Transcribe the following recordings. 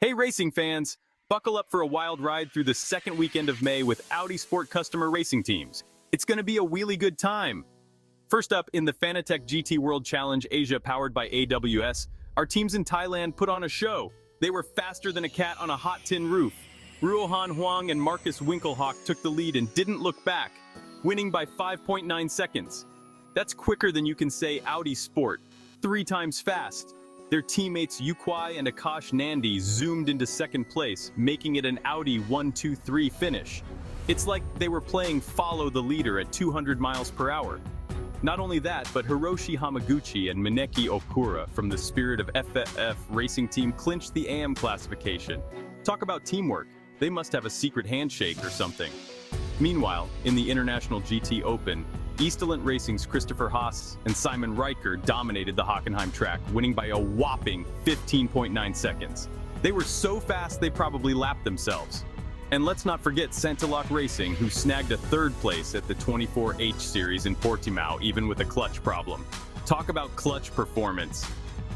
Hey racing fans, buckle up for a wild ride through the second weekend of May with Audi Sport customer racing teams. It's going to be a really good time. First up, in the Fanatec GT World Challenge Asia powered by AWS, our teams in Thailand put on a show. They were faster than a cat on a hot tin roof. Ruohan Huang and Marcus Winkelhock took the lead and didn't look back, winning by 5.9 seconds. That's quicker than you can say Audi Sport, 3 times fast. Their teammates Yukwai and Akash Nandi zoomed into second place, making it an Audi 1-2-3 finish. It's like they were playing follow the leader at 200 miles per hour. Not only that, but Hiroshi Hamaguchi and Mineki Okura from the Spirit of FFF racing team clinched the AM classification. Talk about teamwork. They must have a secret handshake or something. Meanwhile, in the International GT Open, Easterland Racing's Christopher Haas and Simon Riker dominated the Hockenheim track, winning by a whopping 15.9 seconds. They were so fast they probably lapped themselves. And let's not forget Santalok Racing, who snagged a 3rd place at the 24H Series in Portimao, even with a clutch problem. Talk about clutch performance.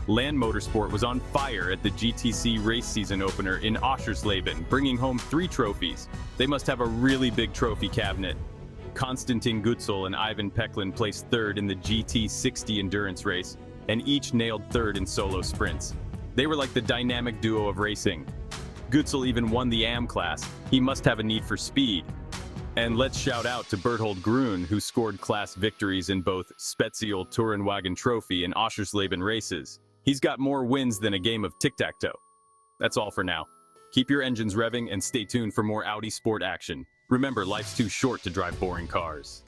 Land Motorsport was on fire at the GTC race season opener in Oschersleben, bringing home 3 trophies. They must have a really big trophy cabinet. Konstantin Gutzel and Ivan Peklin placed 3rd in the GT60 endurance race, and each nailed 3rd in solo sprints. They were like the dynamic duo of racing. Gutzel even won the AM class. He must have a need for speed. And let's shout out to Berthold Grun, who scored class victories in both Spezial Tourenwagen Trophy and Oschersleben races. He's got more wins than a game of tic-tac-toe. That's all for now. Keep your engines revving and stay tuned for more Audi Sport action. Remember, life's too short to drive boring cars.